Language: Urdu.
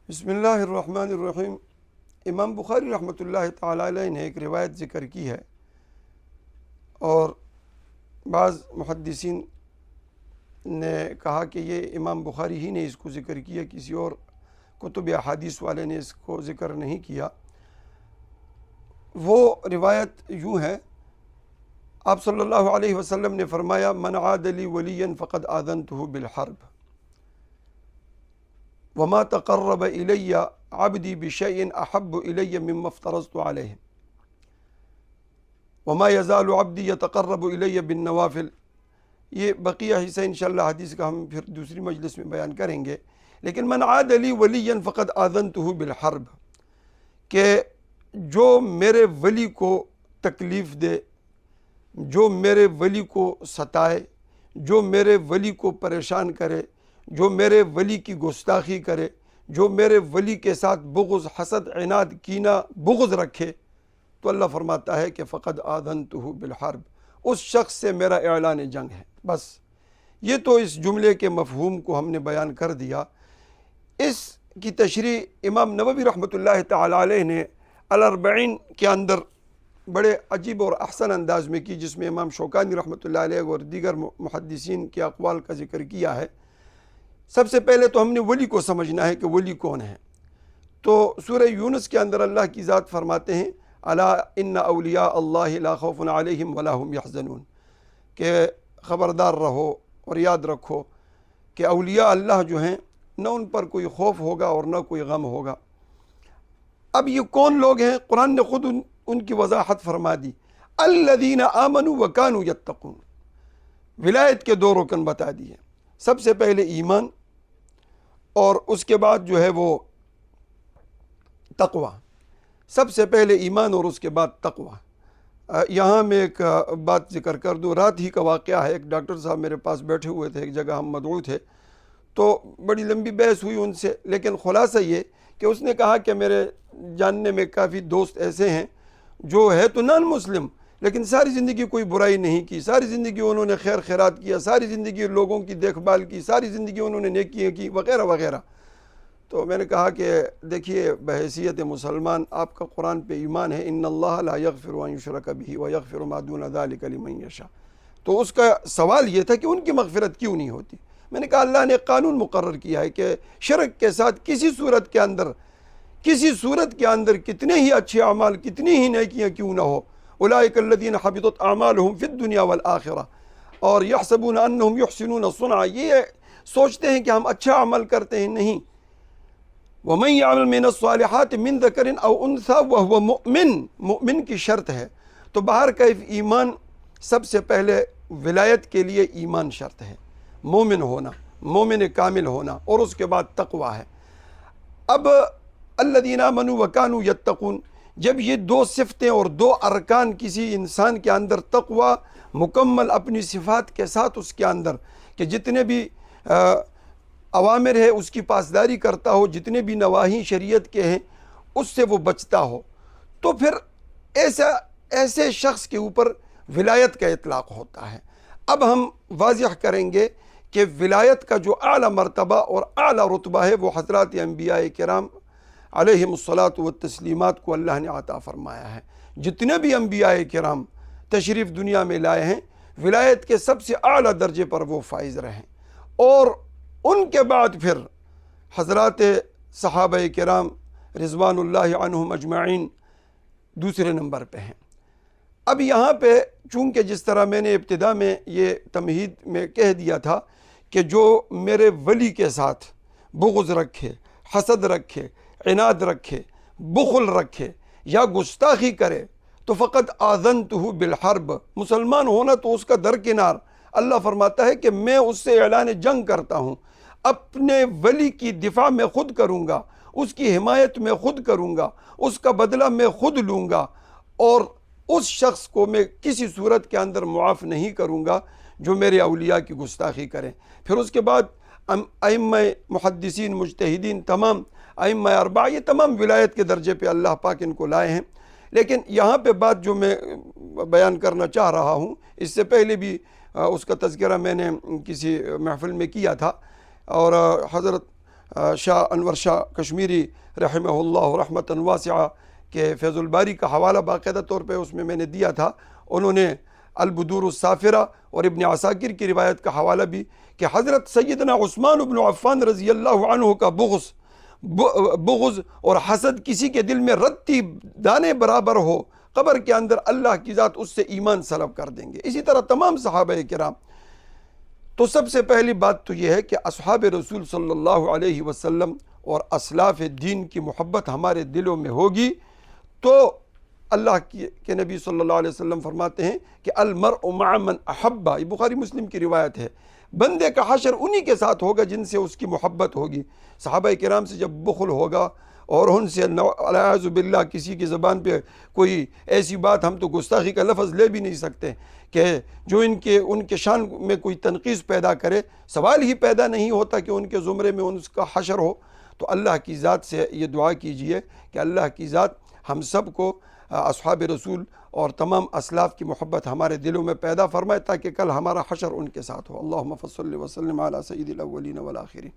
بسم اللہ الرحمن الرحیم۔ امام بخاری رحمۃ اللہ تعالی علیہ نے ایک روایت ذکر کی ہے، اور بعض محدثین نے کہا کہ یہ امام بخاری ہی نے اس کو ذکر کیا، کسی اور کتب احادیث والے نے اس کو ذکر نہیں کیا۔ وہ روایت یوں ہے، آپ صلی اللہ علیہ وسلم نے فرمایا: من عاد لی ولیا فقد آذنتہ بالحرب وما تقرب الی عبدی بشیء احب الی مما افترضت علیہ وما یزال عبدی یتقرب الی بالنوافل۔ یہ بقیہ حصہ انشاءاللہ حدیث کا ہم پھر دوسری مجلس میں بیان کریں گے، لیکن من عاد لی ولیا فقد آذنتہ بالحرب، کہ جو میرے ولی کو تکلیف دے، جو میرے ولی کو ستائے، جو میرے ولی کو پریشان کرے، جو میرے ولی کی گستاخی کرے، جو میرے ولی کے ساتھ بغض، حسد، عناد، کینہ، بغض رکھے، تو اللہ فرماتا ہے کہ فقد آذنتہ بالحرب، اس شخص سے میرا اعلان جنگ ہے۔ بس یہ تو اس جملے کے مفہوم کو ہم نے بیان کر دیا۔ اس کی تشریح امام نووی رحمۃ اللہ تعالی علیہ نے الاربعین کے اندر بڑے عجیب اور احسن انداز میں کی، جس میں امام شوکانی رحمۃ اللہ علیہ اور دیگر محدثین کے اقوال کا ذکر کیا ہے۔ سب سے پہلے تو ہم نے ولی کو سمجھنا ہے کہ ولی کون ہے۔ تو سورہ یونس کے اندر اللہ کی ذات فرماتے ہیں: الا ان اولیاء اللہ لا خوف علیہم ولا هم یحزنون، کہ خبردار رہو اور یاد رکھو کہ اولیاء اللہ جو ہیں، نہ ان پر کوئی خوف ہوگا اور نہ کوئی غم ہوگا۔ اب یہ کون لوگ ہیں؟ قرآن نے خود ان کی وضاحت فرما دی: الذین آمنوا وکانوا یتقون۔ ولایت کے دو رکن بتا دیے، سب سے پہلے ایمان، اور اس کے بعد جو ہے وہ تقوی۔ سب سے پہلے ایمان اور اس کے بعد تقوی۔ یہاں میں ایک بات ذکر کر دوں، رات ہی کا واقعہ ہے۔ ایک ڈاکٹر صاحب میرے پاس بیٹھے ہوئے تھے، ایک جگہ ہم مدعو تھے، تو بڑی لمبی بحث ہوئی ان سے، لیکن خلاصہ یہ کہ اس نے کہا کہ میرے جاننے میں کافی دوست ایسے ہیں جو ہے تو نان مسلم، لیکن ساری زندگی کوئی برائی نہیں کی، ساری زندگی انہوں نے خیر خیرات کیا، ساری زندگی لوگوں کی دیکھ بھال کی، ساری زندگی انہوں نے نیکیاں کی، وغیرہ وغیرہ۔ تو میں نے کہا کہ دیکھیے، بحیثیت مسلمان آپ کا قرآن پہ ایمان ہے، ان اللہ لا یغفر ان یشرک بہ ویغفر ما دون ذلک لمن یشاء۔ تو اس کا سوال یہ تھا کہ ان کی مغفرت کیوں نہیں ہوتی؟ میں نے کہا اللہ نے قانون مقرر کیا ہے کہ شرک کے ساتھ کسی صورت کے اندر کتنے ہی اچھے اعمال، کتنی ہی نیکیاں کیوں نہ ہو، اولئک الذین حبطت اعمالہم فی الدنیا والآخرہ، اور یحسبون انہم یحسنون صنعا، یہ سوچتے ہیں کہ ہم اچھا عمل کرتے ہیں، نہیں۔ وَمَن يَعْمَلْ مِنَ الصَّالِحَاتِ مِن ذَكَرٍ أَوْ أُنثَىٰ وَهُوَ مُؤْمِنٌ، مؤمن کی شرط ہے۔ تو باہر کیف ایمان، سب سے پہلے ولایت کے لیے ایمان شرط ہے، مومن ہونا، مومن کامل ہونا، اور اس کے بعد تقوی ہے۔ اب الذین آمنوا وکانوا یتقون، جب یہ دو صفتیں اور دو ارکان کسی انسان کے اندر، تقوی مکمل اپنی صفات کے ساتھ اس کے اندر، کہ جتنے بھی اوامر ہے اس کی پاسداری کرتا ہو، جتنے بھی نواہی شریعت کے ہیں اس سے وہ بچتا ہو، تو پھر ایسے شخص کے اوپر ولایت کا اطلاق ہوتا ہے۔ اب ہم واضح کریں گے کہ ولایت کا جو اعلیٰ مرتبہ اور اعلیٰ رتبہ ہے، وہ حضرات انبیاء کرام علیہم الصلاۃ والتسلیمات کو اللہ نے عطا فرمایا ہے۔ جتنے بھی انبیاء کرام تشریف دنیا میں لائے ہیں، ولایت کے سب سے اعلیٰ درجے پر وہ فائز رہے، اور ان کے بعد پھر حضرات صحابہ کرام رضوان اللہ عنہم اجمعین دوسرے نمبر پہ ہیں۔ اب یہاں پہ چونکہ جس طرح میں نے ابتدا میں یہ تمہید میں کہہ دیا تھا کہ جو میرے ولی کے ساتھ بغض رکھے، حسد رکھے، عناد رکھے، بخل رکھے یا گستاخی کرے، تو فقط آذنتہ بالحرب، مسلمان ہونا تو اس کا درکنار، اللہ فرماتا ہے کہ میں اس سے اعلان جنگ کرتا ہوں، اپنے ولی کی دفاع میں خود کروں گا، اس کی حمایت میں خود کروں گا، اس کا بدلہ میں خود لوں گا، اور اس شخص کو میں کسی صورت کے اندر معاف نہیں کروں گا جو میرے اولیاء کی گستاخی کریں۔ پھر اس کے بعد ائمہ محدثین، مجتہدین، تمام ائمہ اربعہ، یہ تمام ولایت کے درجے پہ اللہ پاک ان کو لائے ہیں۔ لیکن یہاں پہ بات جو میں بیان کرنا چاہ رہا ہوں، اس سے پہلے بھی اس کا تذکرہ میں نے کسی محفل میں کیا تھا، اور حضرت شاہ انور شاہ کشمیری رحمہ اللہ رحمۃ واسعہ کہ فیض الباری کا حوالہ باقاعدہ طور پہ اس میں نے دیا تھا، انہوں نے البدور السافرہ اور ابن عساکر کی روایت کا حوالہ بھی کہ حضرت سیدنا عثمان بن عفان رضی اللہ عنہ کا بغض اور حسد کسی کے دل میں رتی دانے برابر ہو، قبر کے اندر اللہ کی ذات اس سے ایمان سلب کر دیں گے۔ اسی طرح تمام صحابہ کرام۔ تو سب سے پہلی بات تو یہ ہے کہ اصحاب رسول صلی اللہ علیہ وسلم اور اسلاف دین کی محبت ہمارے دلوں میں ہوگی تو اللہ کے نبی صلی اللہ علیہ وسلم فرماتے ہیں کہ المرء مع من احبہ، یہ بخاری مسلم کی روایت ہے، بندے کا حشر انہی کے ساتھ ہوگا جن سے اس کی محبت ہوگی۔ صحابہ کرام سے جب بخل ہوگا اور ان سے اعوذ باللہ کسی کی زبان پہ کوئی ایسی بات، ہم تو گستاخی کا لفظ لے بھی نہیں سکتے کہ جو ان کے شان میں کوئی تنقیص پیدا کرے، سوال ہی پیدا نہیں ہوتا کہ ان کے زمرے میں ان کا حشر ہو۔ تو اللہ کی ذات سے یہ دعا کیجئے کہ اللہ کی ذات ہم سب کو اصحاب رسول اور تمام اسلاف کی محبت ہمارے دلوں میں پیدا فرمائے تاکہ کل ہمارا حشر ان کے ساتھ ہو۔ اللہم صلی وسلم علی سید الاولین والآخرین۔